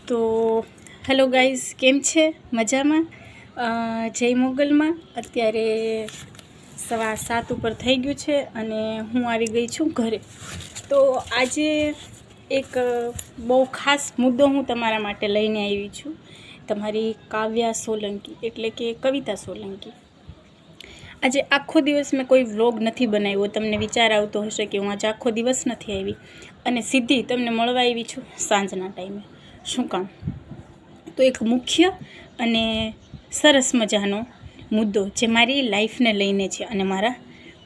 તો hello guys, કેમ છે? મજામાં? જય મોગલમાં. અત્યારે 7:15 ઉપર થઈ ગયું છે અને હું આવી ગઈ છું ઘરે. તો આજે એક બહુ ખાસ મુદ્દો હું તમારા માટે લઈને આવી છું. તમારી કાવ્યા સોલંકી એટલે કે કવિતા સોલંકી. આજે આખો દિવસ મેં કોઈ વ્લોગ નથી બનાવ્યો. તમને વિચાર આવતો હશે કે હું આજે આખો દિવસ નથી આવી અને સીધી તમને મળવા આવી છું સાંજના ટાઈમે. શું કામ? તો એક મુખ્ય અને સરસ મજાનો મુદ્દો જે મારી લાઈફને લઈને છે અને મારા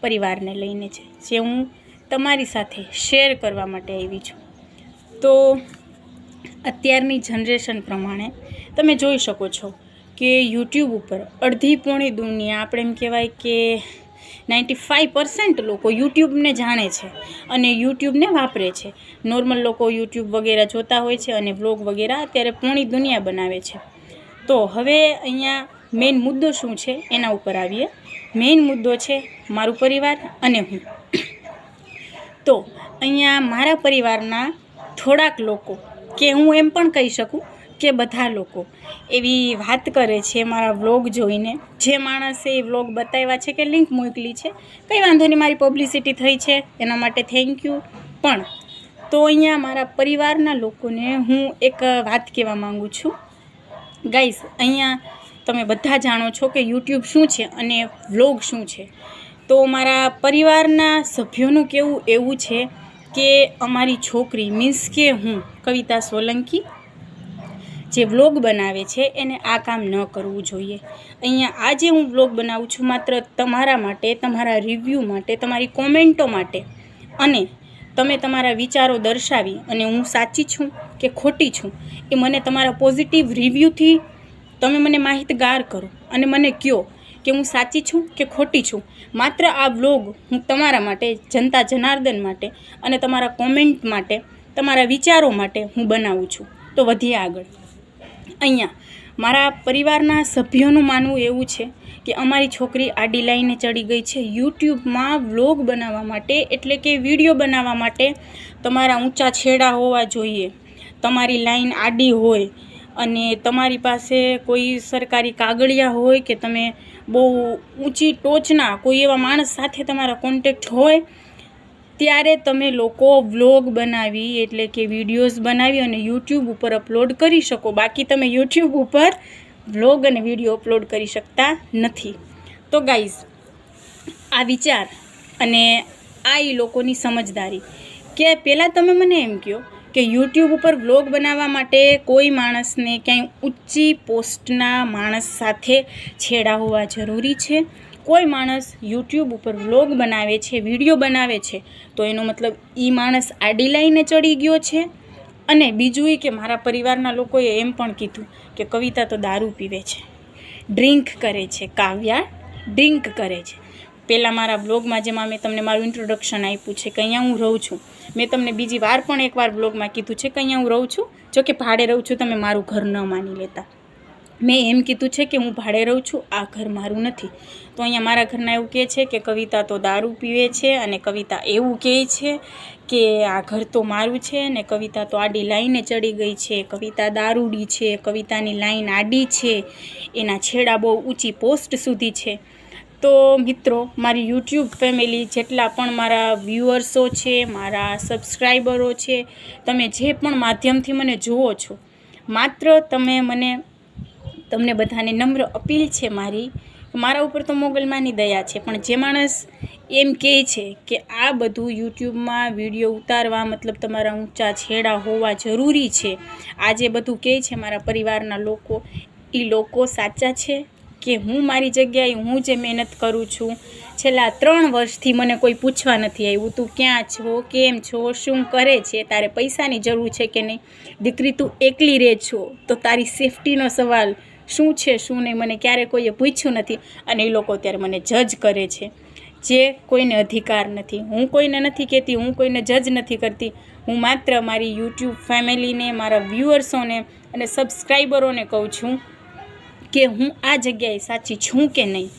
પરિવારને લઈને છે, જે હું તમારી સાથે શેર કરવા માટે આવી છું. તો અત્યારની જનરેશન પ્રમાણે તમે જોઈ શકો છો કે યુટ્યુબ ઉપર અડધી પોણી દુનિયા, આપણે એમ કહેવાય કે 95% લોકો યુટ્યુબને જાણે છે અને યુટ્યુબને વાપરે છે. નોર્મલ લોકો યુટ્યુબ વગેરે જોતા હોય છે અને વ્લોગ વગેરે અત્યારે પોણી દુનિયા બનાવે છે. તો હવે અહીંયા મેઇન મુદ્દો શું છે એના ઉપર આવીએ. મેઇન મુદ્દો છે મારું પરિવાર અને હું. તો અહીંયા મારા પરિવારના થોડાક લોકો, કે હું એમ પણ કહી શકું કે બધા લોકો એવી વાત કરે છે મારા વ્લોગ જોઈને. જે માણસે એ વ્લોગ બતાવ્યા છે કે લિંક મોકલી છે, કંઈ વાંધો નહીં, મારી પબ્લિસિટી થઈ છે એના માટે થેન્ક યુ. પણ તો અહીંયા મારા પરિવારના લોકોને હું એક વાત કહેવા માગું છું. ગાઈઝ, અહીંયા તમે બધા જાણો છો કે યુટ્યુબ શું છે અને વ્લોગ શું છે. તો મારા પરિવારના સભ્યોનું કહેવું એવું છે કે અમારી છોકરી મીન્સ કે હું કવિતા સોલંકી જે વ્લોગ બનાવે છે એને આ કામ ન કરવું જોઈએ. અહીંયા આજે હું વ્લોગ બનાવું છું માત્ર તમારા માટે, તમારા રિવ્યૂ માટે, તમારી કોમેન્ટો માટે, અને તમે તમારા વિચારો દર્શાવી અને હું સાચી છું કે ખોટી છું એ મને તમારા પોઝિટિવ રિવ્યૂથી તમે મને માહિતગાર કરો અને મને કહો કે હું સાચી છું કે ખોટી છું. માત્ર આ વ્લોગ હું તમારા માટે, જનતા જનાર્દન માટે અને તમારા કોમેન્ટ માટે, તમારા વિચારો માટે હું બનાવું છું. તો વધીએ આગળ. અહીંયા મારા પરિવારના સભ્યોનું માનવું એવું છે કે અમારી છોકરી આડી લાઈને ચડી ગઈ છે યુટ્યુબમાં વ્લોગ બનાવવા માટે. એટલે કે વિડીયો બનાવવા માટે તમારા ઊંચા છેડા હોવા જોઈએ, તમારી લાઈન આડી હોય અને તમારી પાસે કોઈ સરકારી કાગળિયા હોય કે તમે બહુ ઊંચી ટોચના કોઈ એવા માણસ સાથે તમારા કોન્ટેક્ટ હોય, ત્યારે તમે લોકો વ્લોગ બનાવી એટલે કે વિડીયોઝ બનાવી અને યુટ્યુબ ઉપર અપલોડ કરી શકો. બાકી તમે યુટ્યુબ ઉપર વ્લોગ અને વિડીયો અપલોડ કરી શકતા નથી. તો ગાઈઝ, આ વિચાર અને આ એ લોકોની સમજદારી કે પહેલાં તમે મને એમ કહો કે યુટ્યુબ ઉપર વ્લોગ બનાવવા માટે કોઈ માણસને ક્યાંય ઊંચી પોસ્ટના માણસ સાથે છેડા હોવા જરૂરી છે. કોઈ માણસ યુટ્યુબ ઉપર વ્લોગ બનાવે છે, વિડીયો બનાવે છે, તો એનો મતલબ એ માણસ આડી લાઈને ચડી ગયો છે. અને બીજું એ કે મારા પરિવારના લોકોએ એમ પણ કીધું કે કવિતા તો દારૂ પીવે છે, ડ્રિંક કરે છે. કાવ્યા ડ્રિંક કરે છે. પહેલાં મારા બ્લોગમાં જેમાં મેં તમને મારું ઇન્ટ્રોડક્શન આપ્યું છે કે અહીંયા હું રહું છું, મેં તમને બીજી વાર પણ એકવાર બ્લોગમાં કીધું છે કે અહીંયા હું રહું છું, જો કે ભાડે રહું છું, તમે મારું ઘર ન માની લેતા. મેં એમ કીધું છે કે હું ભાડે રહું છું, આ ઘર મારું નથી. તો અહીંયા મારા ઘરના એવું કહે છે કે કવિતા તો દારૂ પીવે છે અને કવિતા એવું કહે છે કે આ ઘર તો મારું છે ને કવિતા તો આડી લાઈને ચડી ગઈ છે, કવિતા દારૂડી છે, કવિતાની લાઈન આડી છે, એના છેડા બહુ ઊંચી પોસ્ટ સુધી છે. તો મિત્રો, મારી યુટ્યુબ ફેમિલી, જેટલા પણ મારા વ્યૂઅર્સો છે, મારા સબસ્ક્રાઈબરો છે, તમે જે પણ માધ્યમથી મને જુઓ છો, માત્ર તમને બધાને નમ્ર અપીલ છે મારા ઉપર તો મોગલમાની દયા છે. પણ જે માણસ એમ કહે છે કે આ બધું યુટ્યુબમાં વિડીયો ઉતારવા મતલબ તમારા ઊંચા છેડા હોવા જરૂરી છે, આ જે બધું કહે છે મારા પરિવારના લોકો, એ લોકો સાચા છે કે હું મારી જગ્યાએ હું જે મહેનત કરું છું છેલ્લા 3 વર્ષથી મને કોઈ પૂછવા નથી આવ્યું તું ક્યાં છો, કેમ છો, શું કરે છે, તારે પૈસાની જરૂર છે કે નહીં, દીકરી તું એકલી રહે છો તો તારી સેફટીનો સવાલ શું છે શું નહીં, મને ક્યારે કોઈએ પૂછ્યું નથી. અને એ લોકો અત્યારે મને જજ કરે છે, જે કોઈને અધિકાર નથી. હું કોઈને નથી કહેતી, હું કોઈને જજ નથી કરતી. હું માત્ર મારી યુટ્યુબ ફેમિલીને, મારા વ્યૂઅર્સોને અને સબસ્ક્રાઈબરોને કહું છું કે હું આ જગ્યાએ સાચી છું કે નહીં.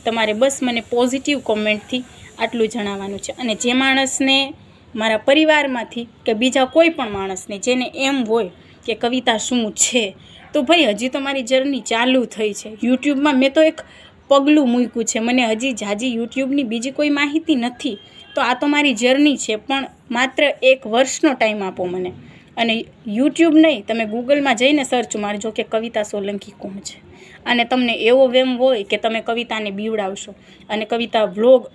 તમારે બસ મને પોઝિટિવ કોમેન્ટથી આટલું જણાવવાનું છે. અને જે માણસને મારા પરિવારમાંથી કે બીજા કોઈ પણ માણસને જેને એમ હોય કે કવિતા શું છે, તો ભાઈ હજી તો મારી જર્ની ચાલુ થઈ છે. યુટ્યુબમાં મેં તો એક પગલું મૂક્યું છે, મને હજી જાજી યુટ્યુબની બીજી કોઈ માહિતી નથી. તો આ તો મારી જર્ની છે, પણ માત્ર 1 વર્ષનો ટાઈમ આપો મને. અને યુટ્યુબ નહીં, તમે ગૂગલમાં જઈને સર્ચ મારજો કે કવિતા સોલંકી કોણ છે. અને તમને એવો વેમ હોય કે તમે કવિતાને બીવડાવશો અને કવિતા વ્લોગ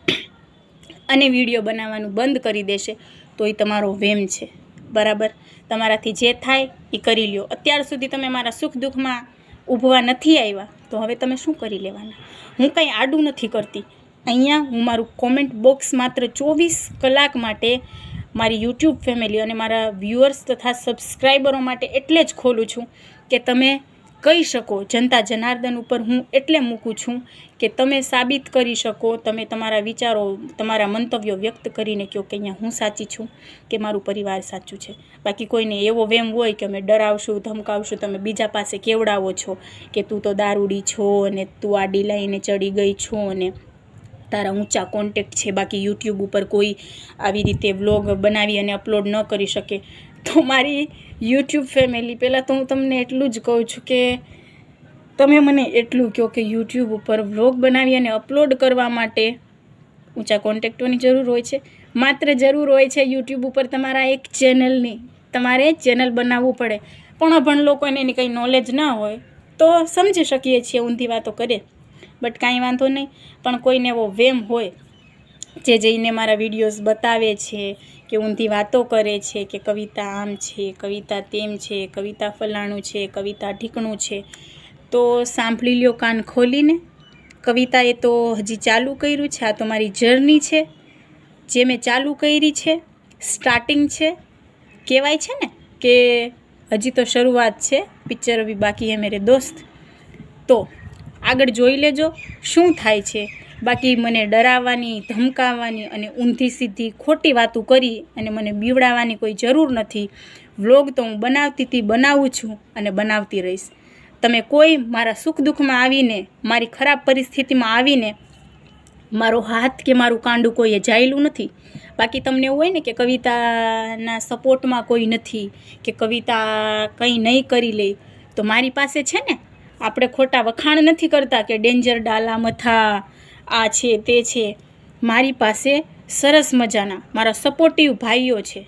અને વિડીયો બનાવવાનું બંધ કરી દેશે, તો એ તમારો વેમ છે. બરાબર, તમારાથી જે થાય એ કરી લ્યો. અત્યાર સુધી તમે મારા સુખ દુઃખમાં ઊભવા નથી આવ્યા, તો હવે તમે શું કરી લેવાના? હું કંઈ આડું નથી કરતી. અહીંયા હું મારું કોમેન્ટ બોક્સ માત્ર 24 કલાક માટે મારી યુટ્યુબ ફેમિલી અને મારા વ્યુઅર્સ તથા સબસ્ક્રાઈબરો માટે એટલે જ ખોલું છું કે તમે કહી શકો. જનતા જનાર્દન ઉપર હું એટલે મૂકું છું કે તમે સાબિત કરી શકો, તમે તમારા વિચારો, તમારા મંતવ્યો વ્યક્ત કરીને કહો કે અહીંયા હું સાચી છું કે મારું પરિવાર સાચું છે. બાકી કોઈને એવો વેમ હોય કે અમે ડરાવશું, ધમકાવશું, તમે બીજા પાસે કેવડાવો છો કે તું તો દારૂડી છો અને તું આડી લાઈને ચડી ગઈ છો અને તારા ઊંચા કોન્ટેક્ટ છે, બાકી યુટ્યુબ ઉપર કોઈ આવી રીતે વ્લોગ બનાવી અને અપલોડ ન કરી શકે. તો મારી યુટ્યુબ ફેમિલી, પહેલાં તો હું તમને એટલું જ કહું છું કે તમે મને એટલું કહો કે યુટ્યુબ ઉપર વ્લોગ બનાવી અને અપલોડ કરવા માટે ઊંચા કોન્ટેક્ટોની જરૂર હોય છે. માત્ર જરૂર હોય છે યુટ્યુબ ઉપર તમારા એક ચેનલની. તમારે ચેનલ બનાવવું પડે. પણ અભણ લોકોને એની કંઈ નોલેજ ના હોય તો સમજી શકીએ છીએ ઊંધી વાતો કરે, બટ કાંઈ વાંધો નહીં. પણ કોઈને એવો વેમ હોય જે જઈને મારા વિડીયોઝ બતાવે છે કે ઊંધી વાતો કરે છે કે કવિતા આમ છે, કવિતા તેમ છે, કવિતા ફલાણું છે, કવિતા ઢીકણું છે, તો સાંભળી લ્યો કાન ખોલીને. કવિતા એ તો હજી ચાલુ કર્યું છે. આ તો મારી જર્ની છે, જે મેં ચાલુ કરી છે, સ્ટાર્ટિંગ છે. કહેવાય છે ને કે હજી તો શરૂઆત છે, પિક્ચર અભી બાકી હે મેરે દોસ્ત. તો આગળ જોઈ લેજો શું થાય છે. બાકી મને ડરાવવાની, ધમકાવવાની અને ઊંધી સીધી ખોટી વાતો કરી અને મને બીવડાવવાની કોઈ જરૂર નથી. વ્લોગ તો હું બનાવું છું અને બનાવતી રહીશ. તમે કોઈ મારા સુખ દુઃખમાં આવીને, મારી ખરાબ પરિસ્થિતિમાં આવીને મારો હાથ કે મારું કાંડું કોઈએ જાયેલું નથી. બાકી તમને એવું હોય ને કે કવિતાના સપોર્ટમાં કોઈ નથી કે કવિતા કંઈ નહીં કરી લે, તો મારી પાસે છે ને, આપણે ખોટા વખાણ નથી કરતા કે ડેન્જર ડાલા મથા આ છે તે છે. મારી પાસે સરસ મજાના મારા સપોર્ટિવ ભાઈઓ છે,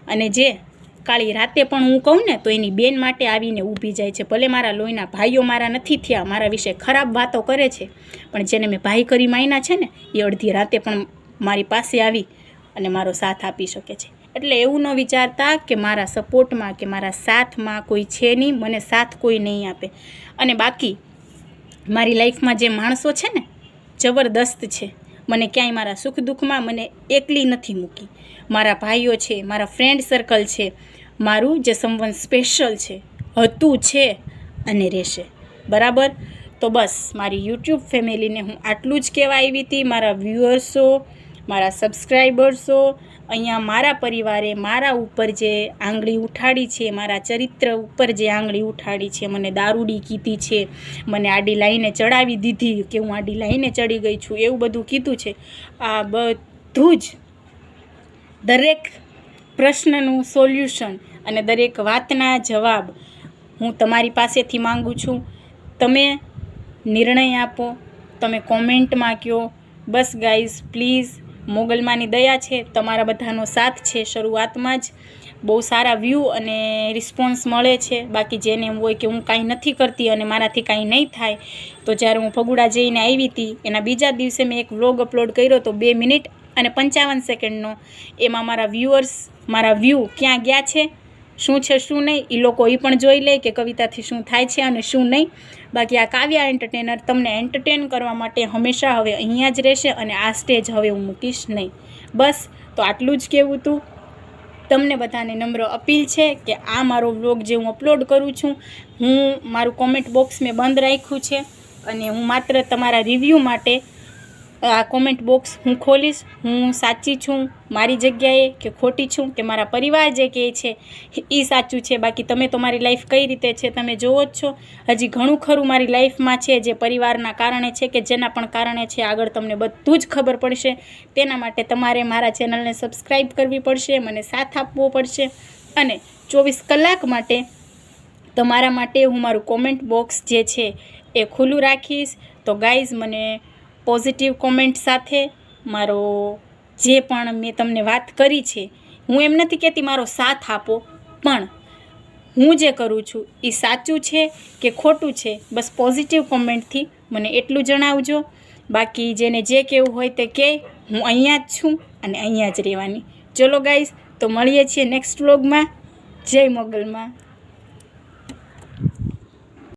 અને જે કાળી રાતે પણ હું કહું ને તો એની બેન માટે આવીને ઊભી જાય છે. ભલે મારા લોહીના ભાઈઓ મારા નથી થયા, મારા વિશે ખરાબ વાતો કરે છે, પણ જેને મેં ભાઈ કરી માયના છે ને, એ અડધી રાતે પણ મારી પાસે આવી અને મારો સાથ આપી શકે છે. એટલે એવું ન વિચારતા કે મારા સપોર્ટમાં કે મારા સાથમાં કોઈ છે નહીં, મને સાથ કોઈ નહીં આપે. અને બાકી મારી લાઈફમાં જે માણસો છે ને, જબરદસ્ત છે. મને ક્યાંય મારા સુખ દુઃખમાં મને એકલી નથી મૂકી. મારા ભાઈઓ છે, મારા ફ્રેન્ડ સર્કલ છે, મારું જે સંબંધ સ્પેશિયલ છે, હતું, છે અને રહેશે. બરાબર. તો બસ મારી યુટ્યુબ ફેમિલીને હું આટલું જ કહેવા આવી હતી. મારા વ્યુઅર્સો, મારા સબસ્ક્રાઈબર્સો, અહીંયા મારા પરિવારે મારા ઉપર જે આંગળી ઉઠાડી છે, મારા ચરિત્ર ઉપર જે આંગળી ઉઠાડી છે, મને દારૂડી કીધી છે, મને આડી લાઈને ચડાવી દીધી કે હું આડી લાઈને ચડી ગઈ છું, એવું બધું કીધું છે. આ બધું જ દરેક પ્રશ્નનું સોલ્યુશન અને દરેક વાતના જવાબ હું તમારી પાસેથી માગું છું. તમે નિર્ણય આપો, તમે કોમેન્ટમાં કહો. બસ ગાઈઝ પ્લીઝ, મોગલમાની દયા છે, તમારા બધાનો સાથ છે. શરૂઆતમાં જ બહુ સારા વ્યૂ અને રિસ્પોન્સ મળે છે. બાકી જેને એમ હોય કે હું કાંઈ નથી કરતી અને મારાથી કાંઈ નહીં થાય, તો જ્યારે હું ફગુડા જઈને આવી હતી એના બીજા દિવસે મેં એક વ્લોગ અપલોડ કર્યો તો 2 મિનિટ અને 55 સેકન્ડનો. એમાં મારા વ્યુઅર્સ, મારા વ્યૂ ક્યાં ગયા છે, શું છે શું નહીં, એ લોકો એ પણ જોઈ લે કે કવિતાથી શું થાય છે અને શું નહીં. બાકી આ કાવ્યા એન્ટરટેનર તમને એન્ટરટેન કરવા માટે હંમેશા હવે અહીંયા જ રહેશે અને આ સ્ટેજ હવે હું મૂકીશ નહીં. બસ તો આટલું જ કહેવું હતું. તમને બધાને નમ્ર અપીલ છે કે આ મારો વ્લોગ જે હું અપલોડ કરું છું, હું મારું કોમેન્ટ બોક્સ મેં બંધ રાખ્યું છે અને હું માત્ર તમારા રિવ્યૂ માટે આ કોમેન્ટ બોક્સ હું ખોલીશ. હું સાચી છું મારી જગ્યાએ કે ખોટી છું, કે મારા પરિવાર જે કહે છે એ સાચું છે. બાકી તમે તો મારી લાઈફ કઈ રીતે છે તમે જોવો જ છો. હજી ઘણું ખરું મારી લાઈફમાં છે જે પરિવારના કારણે છે કે જેના પણ કારણે છે. આગળ તમને બધું જ ખબર પડશે. તેના માટે તમારે મારા ચેનલને સબસ્ક્રાઈબ કરવી પડશે, મને સાથ આપવો પડશે અને 24 કલાક માટે તમારા માટે હું મારું કોમેન્ટ બોક્સ જે છે એ ખુલ્લું રાખીશ. તો ગાઈઝ, મને પોઝિટિવ કોમેન્ટ સાથે મારો જે પણ મેં તમને વાત કરી છે, હું એમ નથી કહેતી મારો સાથ આપો, પણ હું જે કરું છું એ સાચું છે કે ખોટું છે, બસ પોઝિટિવ કોમેન્ટથી મને એટલું જણાવજો. બાકી જેને જે કહેવું હોય તે કહે, હું અહીંયા જ છું અને અહીંયા જ રહેવાની. ચલો ગાઈઝ, તો મળીએ છીએ નેક્સ્ટ વ્લોગમાં. જય મોગલમાં.